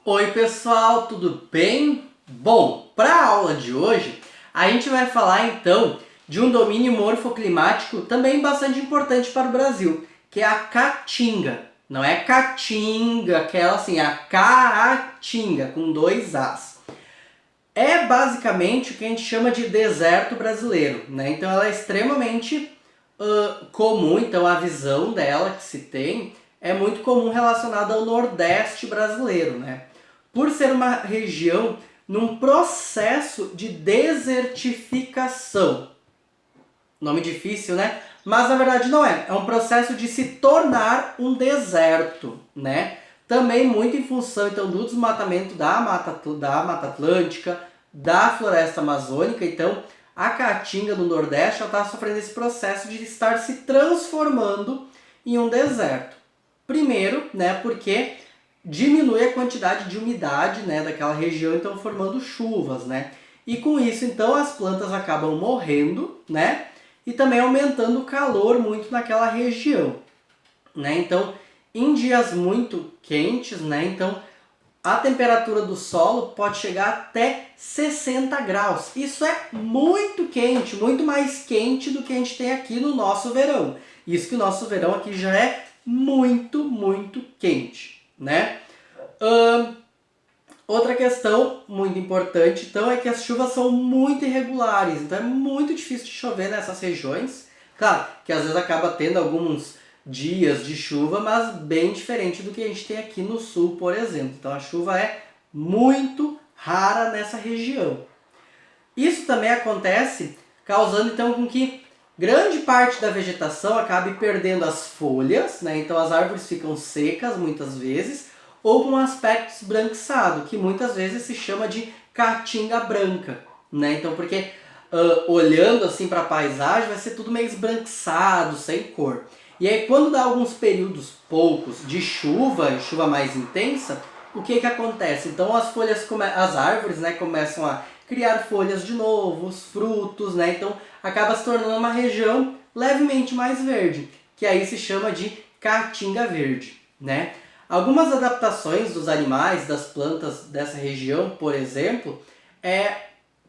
Oi pessoal, tudo bem? Bom, para a aula de hoje a gente vai falar então de um domínio morfoclimático também bastante importante para o Brasil, que é a caatinga. Não é caatinga, aquela assim, a caatinga com dois As. É basicamente o que a gente chama de deserto brasileiro, né? Então ela é extremamente comum, então a visão dela que se tem é muito comum relacionada ao Nordeste brasileiro, né? Por ser uma região num processo de desertificação. Nome difícil, né? Mas na verdade não é. É um processo de se tornar um deserto, né? Também muito em função então do desmatamento da Mata Atlântica, da floresta amazônica. Então a caatinga do Nordeste está sofrendo esse processo de estar se transformando em um deserto. Primeiro, né, porque diminui a quantidade de umidade, né, daquela região, então formando chuvas, né? E com isso, então, as plantas acabam morrendo, né? E também aumentando o calor muito naquela região, né? Então, em dias muito quentes, né, então a temperatura do solo pode chegar até 60 graus. Isso é muito quente, muito mais quente do que a gente tem aqui no nosso verão. Isso que o nosso verão aqui já é muito, muito quente, né? Outra questão muito importante, então, é que as chuvas são muito irregulares, então é muito difícil de chover nessas regiões. Claro que às vezes acaba tendo alguns dias de chuva, mas bem diferente do que a gente tem aqui no sul, por exemplo. Então a chuva é muito rara nessa região. Isso também acontece causando então com que grande parte da vegetação acabe perdendo as folhas, né? Então as árvores ficam secas muitas vezes, ou com um aspecto esbranquiçado, que muitas vezes se chama de caatinga branca, né? Então porque olhando assim para a paisagem vai ser tudo meio esbranquiçado, sem cor. E aí quando dá alguns períodos poucos de chuva, chuva mais intensa, o que acontece? Então as árvores, né, começam a criar folhas de novo, os frutos, né? Então acaba se tornando uma região levemente mais verde, que aí se chama de caatinga verde, né? Algumas adaptações dos animais, das plantas dessa região, por exemplo, é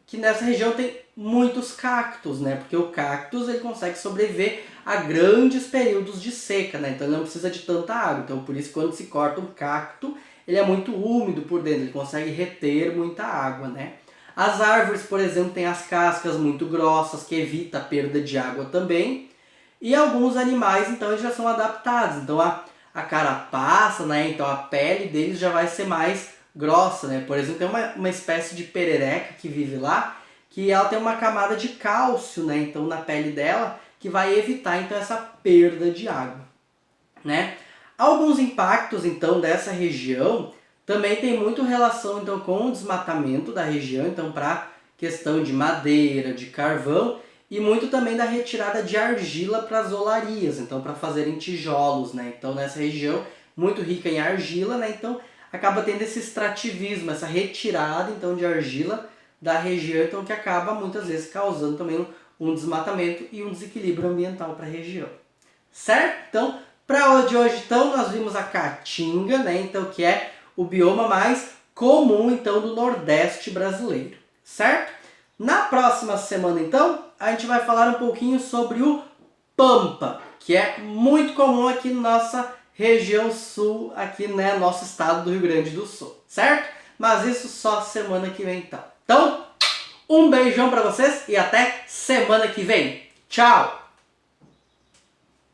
que nessa região tem muitos cactos, né? Porque o cactus ele consegue sobreviver a grandes períodos de seca, né? Então ele não precisa de tanta água. Então por isso quando se corta um cacto, ele é muito úmido por dentro, ele consegue reter muita água, né? As árvores, por exemplo, têm as cascas muito grossas, que evita a perda de água também. E alguns animais, então, eles já são adaptados. Então a carapaça, né? Então a pele deles já vai ser mais grossa, né? Por exemplo, tem uma espécie de perereca que vive lá, que ela tem uma camada de cálcio, né? Então na pele dela, que vai evitar então essa perda de água, né? Alguns impactos então dessa região também tem muito relação então com o desmatamento da região, então para questão de madeira, de carvão, e muito também da retirada de argila para as olarias, então para fazerem tijolos, né? Então nessa região muito rica em argila, né? Então acaba tendo esse extrativismo, essa retirada então de argila da região, então que acaba muitas vezes causando também um desmatamento e um desequilíbrio ambiental para a região. Certo? Então, para a aula de hoje, então, nós vimos a caatinga, né? Então, que é o bioma mais comum então do Nordeste brasileiro, certo? Na próxima semana, então, a gente vai falar um pouquinho sobre o pampa, que é muito comum aqui na nossa região sul, aqui, né, nosso estado do Rio Grande do Sul, certo? Mas isso só semana que vem, então. Então, um beijão para vocês e até semana que vem. Tchau!